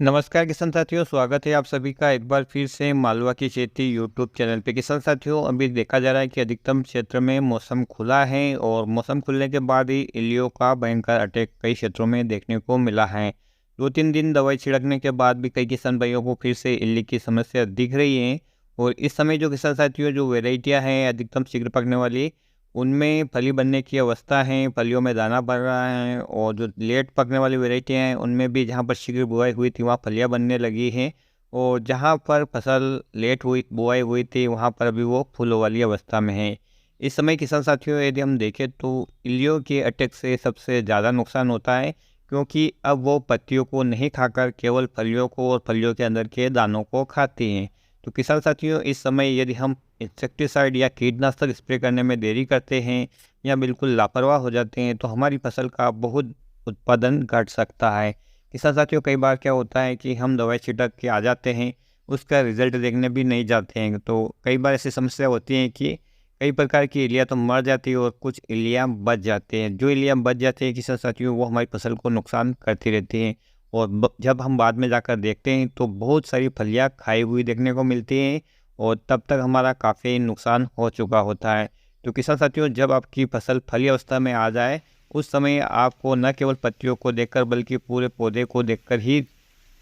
नमस्कार किसान साथियों, स्वागत है आप सभी का एक बार फिर से मालवा की खेती यूट्यूब चैनल पे। किसान साथियों, अभी देखा जा रहा है कि अधिकतम क्षेत्र में मौसम खुला है और मौसम खुलने के बाद ही इल्लियों का भयंकर अटैक कई क्षेत्रों में देखने को मिला है। 2-3 दिन दवाई छिड़कने के बाद भी कई किसान भाइयों को फिर से इल्ली की समस्या दिख रही है। और इस समय जो किसान साथियों जो वेराइटियाँ हैं अधिकतम शीघ्र पकने वाली, उनमें फली बनने की अवस्था है, फलियों में दाना भर रहा है। और जो लेट पकने वाली वेराइटियाँ हैं उनमें भी जहाँ पर शीघ्र बुआई हुई थी वहाँ फलियाँ बनने लगी हैं। और जहाँ पर फसल लेट हुई बुआई हुई थी वहाँ पर अभी वो फूलों वाली अवस्था में है। इस समय किसान साथियों यदि हम देखें तो इल्लियों के अटैक से सबसे ज़्यादा नुकसान होता है, क्योंकि अब वो पत्तियों को नहीं खाकर केवल फलियों को और फलियों के अंदर के दानों को खाती हैं। तो किसान साथियों, इस समय यदि हम इंसेक्टिसाइड या कीटनाशक स्प्रे करने में देरी करते हैं या बिल्कुल लापरवाह हो जाते हैं तो हमारी फसल का बहुत उत्पादन घट सकता है। किसान साथियों, कई बार क्या होता है कि हम दवाई छिड़क के आ जाते हैं, उसका रिजल्ट देखने भी नहीं जाते हैं। तो कई बार ऐसी समस्या होती है कि कई प्रकार की इल्लियाँ तो मर जाती है और कुछ इल्लियाँ बच जाती हैं। जो इल्लियाँ बच जाती हैं किसान साथियों, वो हमारी फसल को नुकसान करती रहती हैं। और जब हम बाद में जाकर देखते हैं तो बहुत सारी फलियाँ खाई हुई देखने को मिलती हैं और तब तक हमारा काफ़ी नुकसान हो चुका होता है। तो किसान साथियों, जब आपकी फसल फली अवस्था में आ जाए उस समय आपको न केवल पत्तियों को देखकर बल्कि पूरे पौधे को देखकर ही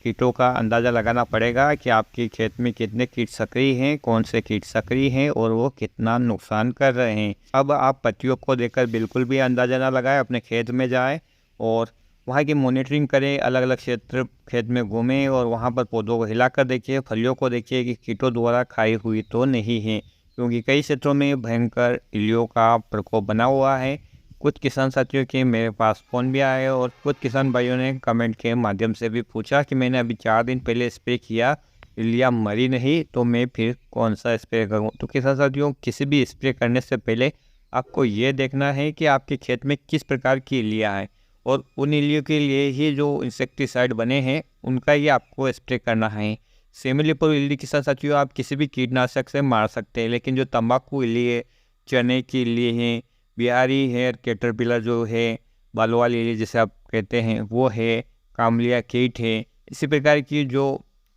कीटों का अंदाज़ा लगाना पड़ेगा कि आपके खेत में कितने कीट सक्रिय हैं, कौन से कीट सक्रिय हैं और वो कितना नुकसान कर रहे हैं। अब आप पत्तियों को देखकर बिल्कुल भी अंदाज़ा ना लगाएं, अपने खेत में जाएं और वहाँ की मॉनिटरिंग करें, अलग अलग क्षेत्र खेत में घूमें और वहाँ पर पौधों को हिलाकर देखिए, फलियों को देखिए कि कीटों द्वारा खाई हुई तो नहीं है, क्योंकि कई क्षेत्रों में भयंकर इल्लियों का प्रकोप बना हुआ है। कुछ किसान साथियों के मेरे पास फ़ोन भी आए और कुछ किसान भाइयों ने कमेंट के माध्यम से भी पूछा कि मैंने अभी 4 दिन पहले स्प्रे किया, इल्लियाँ मरी नहीं, तो मैं फिर कौन सा स्प्रे करूं। तो किसान साथियों, किसी भी स्प्रे करने से पहले आपको ये देखना है कि आपके खेत में किस प्रकार की इल्लियाँ हैं और उन इल्लियों के लिए ही जो इंसेक्टिसाइड बने हैं उनका ही आपको स्प्रे करना है। सेमिलिपोर इल्ली किसान साथियों आप किसी भी कीटनाशक से मार सकते हैं, लेकिन जो तंबाकू इल्ली है, चने की इल्ली है, बिहारी हेयर कैटरपिलर जो है, बालों वाली इल्ली जिसे आप कहते हैं वो है, कामलिया कीट है, इसी प्रकार की जो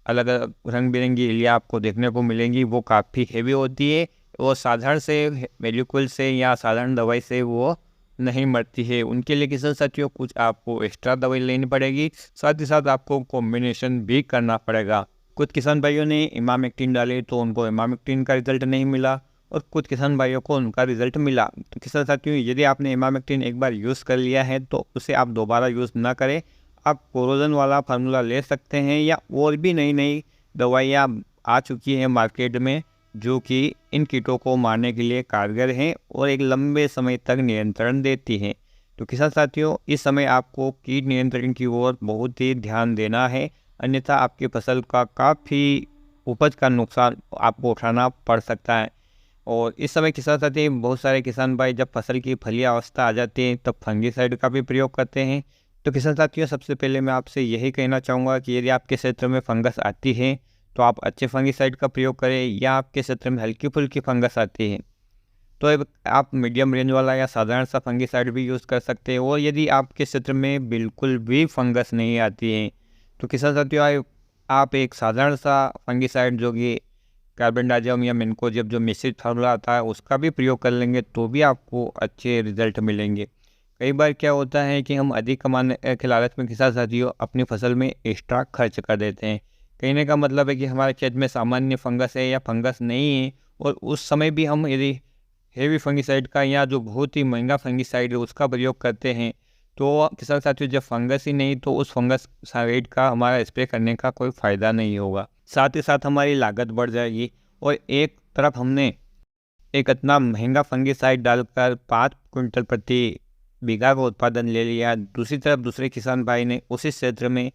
अलग अलग रंग बिरंगी इल्लियाँ आपको देखने को मिलेंगी वो काफ़ी हेवी होती है और साधारण से मेडिकल से या साधारण दवाई से वो नहीं मरती है। उनके लिए किसान साथियों कुछ आपको एक्स्ट्रा दवाई लेनी पड़ेगी, साथ ही साथ आपको कॉम्बिनेशन भी करना पड़ेगा। कुछ किसान भाइयों ने इमामेक्टिन डाले तो उनको इमामेक्टिन का रिजल्ट नहीं मिला और कुछ किसान भाइयों को उनका रिजल्ट मिला। तो किसान साथियों, यदि आपने इमामेक्टिन एक बार यूज़ कर लिया है तो उसे आप दोबारा यूज़ ना करें। आप कोरोजन वाला फार्मूला ले सकते हैं या और भी नई नई दवाइयाँ आ चुकी हैं मार्केट में जो कि इन कीटों को मारने के लिए कारगर हैं और एक लंबे समय तक नियंत्रण देती हैं। तो किसान साथियों, इस समय आपको कीट नियंत्रण की ओर बहुत ही ध्यान देना है, अन्यथा आपकी फसल का काफ़ी उपज का नुकसान आपको उठाना पड़ सकता है। और इस समय किसान साथी बहुत सारे किसान भाई जब फसल की फली अवस्था आ जाती है तब फंगीसाइड का भी प्रयोग करते हैं। तो किसान साथियों, सबसे पहले मैं आपसे यही कहना चाहूँगा कि यदि आपके क्षेत्र में फंगस आती है तो आप अच्छे फंगीसाइड का प्रयोग करें, या आपके क्षेत्र में हल्की फुल्की फंगस आती है तो आप मीडियम रेंज वाला या साधारण सा फंगीसाइड भी यूज़ कर सकते हैं। और यदि आपके क्षेत्र में बिल्कुल भी फंगस नहीं आती है तो किसान साथियों आप एक साधारण सा फंगीसाइड जो कि कार्बेंडाजियम या मेन्कोजेब जो मिश्रित फार्मूला आता है उसका भी प्रयोग कर लेंगे तो भी आपको अच्छे रिजल्ट मिलेंगे। कई बार क्या होता है कि हम अधिक कमाने के लालच में किसान साथियों अपनी फसल में एक्स्ट्रा खर्च कर देते हैं। कहने का मतलब है कि हमारे खेत में सामान्य फंगस है या फंगस नहीं है और उस समय भी हम यदि हेवी फंगिसाइड का या जो बहुत ही महंगा फंगिसाइड है उसका प्रयोग करते हैं तो किसान साथियों जब फंगस ही नहीं तो उस फंगस साइड का हमारा स्प्रे करने का कोई फ़ायदा नहीं होगा। साथ ही साथ हमारी लागत बढ़ जाएगी और एक तरफ हमने एक इतना महंगा फंगिसाइड डालकर 5 क्विंटल प्रति बीघा का उत्पादन ले लिया, दूसरी तरफ दूसरे किसान भाई ने उसी क्षेत्र में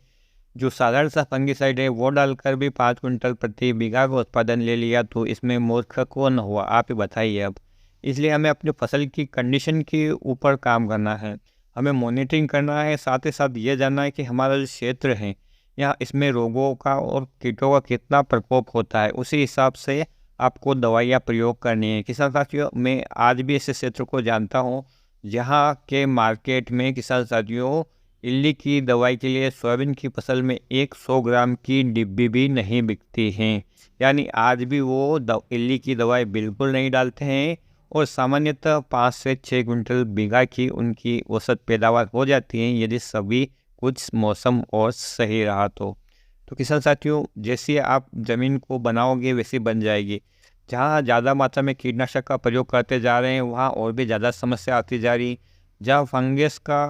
जो साधारण सा फंगिसाइड है वो डालकर भी 5 क्विंटल प्रति बीघा का उत्पादन ले लिया। तो इसमें मूर्ख कौन हुआ, आप ही बताइए अब। इसलिए हमें अपनी फसल की कंडीशन के ऊपर काम करना है, हमें मॉनिटरिंग करना है, साथ ही साथ ये जानना है कि हमारा जो क्षेत्र है या इसमें रोगों का और कीटों का कितना प्रकोप होता है, उसी हिसाब से आपको दवाइयाँ प्रयोग करनी है। किसान साथियों, मैं आज भी ऐसे क्षेत्र को जानता हूँ जहाँ के मार्केट में किसान साथियों इल्ली की दवाई के लिए सोयाबीन की फसल में 100 ग्राम की डिब्बी भी नहीं बिकती हैं। यानी आज भी वो इल्ली की दवाई बिल्कुल नहीं डालते हैं और सामान्यतः 5 से 6 क्विंटल बीघा की उनकी औसत पैदावार हो जाती है यदि सभी कुछ मौसम और सही रहा तो किसान साथियों, जैसे आप ज़मीन को बनाओगे वैसी बन जाएगी। जहाँ ज़्यादा मात्रा में कीटनाशक का प्रयोग करते जा रहे हैं वहाँ और भी ज़्यादा समस्या आती जा रही। जहाँ फंगस का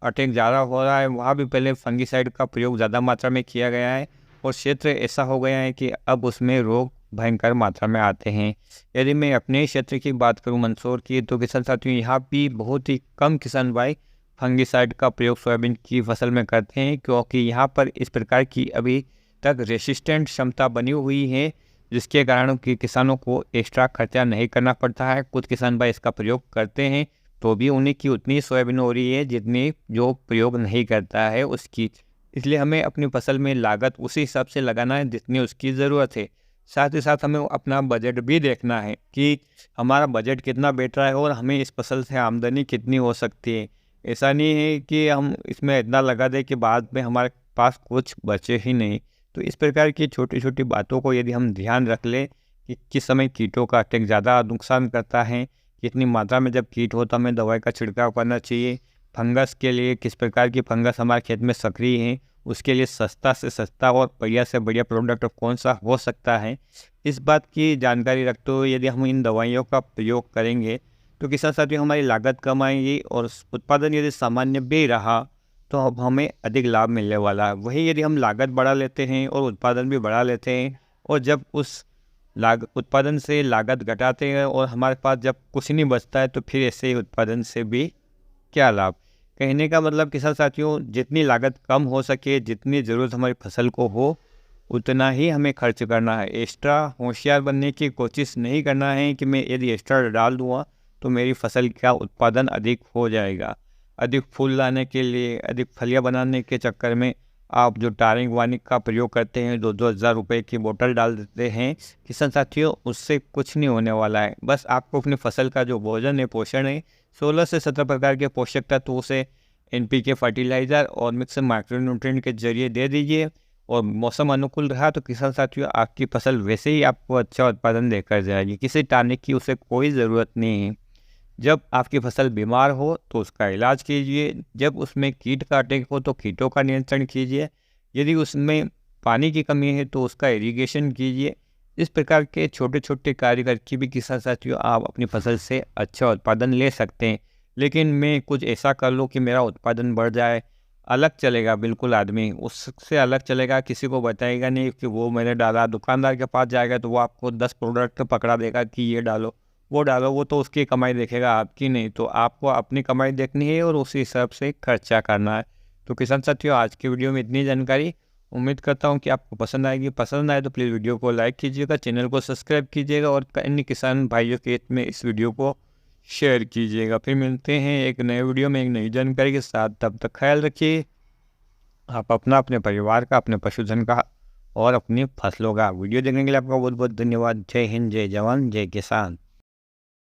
अटैक ज़्यादा हो रहा है वहाँ भी पहले फंगिसाइड का प्रयोग ज़्यादा मात्रा में किया गया है और क्षेत्र ऐसा हो गया है कि अब उसमें रोग भयंकर मात्रा में आते हैं। यदि मैं अपने ही क्षेत्र की बात करूं मंदसौर की, तो किसान साथियों यहाँ भी बहुत ही कम किसान भाई फंगिसाइड का प्रयोग सोयाबीन की फसल में करते हैं, क्योंकि यहाँ पर इस प्रकार की अभी तक रेसिस्टेंट क्षमता बनी हुई है जिसके कारण कि किसानों को एक्स्ट्रा खर्चा नहीं करना पड़ता है। कुछ किसान भाई इसका प्रयोग करते हैं तो भी उन्हीं की उतनी सोयाबीन हो रही है जितनी जो प्रयोग नहीं करता है उसकी। इसलिए हमें अपनी फसल में लागत उसी हिसाब से लगाना है जितनी उसकी ज़रूरत है। साथ ही साथ हमें अपना बजट भी देखना है कि हमारा बजट कितना बैठ रहा है और हमें इस फसल से आमदनी कितनी हो सकती है। ऐसा नहीं है कि हम इसमें इतना लगा दें कि बाद में हमारे पास कुछ बचे ही नहीं। तो इस प्रकार की छोटी छोटी बातों को यदि हम ध्यान रख लें कि किस समय कीटों का अटैक ज़्यादा नुकसान करता है, कितनी मात्रा में जब कीट हो तो हमें दवाई का छिड़काव करना चाहिए, फंगस के लिए किस प्रकार की फंगस हमारे खेत में सक्रिय है, उसके लिए सस्ता से सस्ता और बढ़िया से बढ़िया प्रोडक्ट कौन सा हो सकता है, इस बात की जानकारी रखते हुए यदि हम इन दवाइयों का प्रयोग करेंगे तो किसान साथियों हमारी लागत कम आएगी और उत्पादन यदि सामान्य भी रहा तो अब हमें अधिक लाभ मिलने वाला है। वहीं यदि हम लागत बढ़ा लेते हैं और उत्पादन भी बढ़ा लेते हैं और जब उस उत्पादन से लागत घटाते हैं और हमारे पास जब कुछ नहीं बचता है तो फिर ऐसे ही उत्पादन से भी क्या लाभ। कहने का मतलब किसान साथियों, जितनी लागत कम हो सके, जितनी ज़रूरत हमारी फसल को हो उतना ही हमें खर्च करना है। एक्स्ट्रा होशियार बनने की कोशिश नहीं करना है कि मैं यदि एक्स्ट्रा डाल दूँगा तो मेरी फसल का उत्पादन अधिक हो जाएगा। अधिक फूल लाने के लिए, अधिक फलियाँ बनाने के चक्कर में आप जो टारिंग वार्निंग का प्रयोग करते हैं, 2-2 हज़ार रुपये की बोतल डाल देते हैं, किसान साथियों उससे कुछ नहीं होने वाला है। बस आपको अपनी फसल का जो भोजन है, पोषण है, 16 से 17 प्रकार के पोषक तत्व उसे NPK फर्टिलाइज़र और मिक्स माइक्रोन्यूट्रिएंट के जरिए दे दीजिए और मौसम अनुकूल रहा तो किसान साथियों आपकी फसल वैसे ही आपको अच्छा उत्पादन देकर जाएगी। किसी टानिक की उसे कोई ज़रूरत नहीं है। जब आपकी फसल बीमार हो तो उसका इलाज कीजिए, जब उसमें कीट का अटैक हो तो कीटों का नियंत्रण कीजिए, यदि उसमें पानी की कमी है तो उसका इरिगेशन कीजिए। इस प्रकार के छोटे छोटे कार्य करके भी किसान साथियों आप अपनी फसल से अच्छा उत्पादन ले सकते हैं। लेकिन मैं कुछ ऐसा कर लूँ कि मेरा उत्पादन बढ़ जाए, अलग चलेगा बिल्कुल आदमी, उससे अलग चलेगा, किसी को बताएगा नहीं कि वो मैंने डाला। दुकानदार के पास जाएगा तो वो आपको 10 प्रोडक्ट पकड़ा देगा कि ये डालो वो डालो, वो तो उसकी कमाई देखेगा आपकी नहीं। तो आपको अपनी कमाई देखनी है और उसी हिसाब से खर्चा करना है। तो किसान साथियों आज की वीडियो में इतनी जानकारी, उम्मीद करता हूँ कि आपको पसंद आएगी। पसंद आए तो प्लीज़ वीडियो को लाइक कीजिएगा, चैनल को सब्सक्राइब कीजिएगा और अन्य किसान भाइयों के हित में इस वीडियो को शेयर कीजिएगा। फिर मिलते हैं एक नए वीडियो में एक नई जानकारी के साथ। तब तक ख्याल रखिए आप अपना, अपने परिवार का, अपने पशुधन का और अपनी फसलों का। वीडियो देखने के लिए आपका बहुत बहुत धन्यवाद। जय हिंद, जय जवान, जय किसान।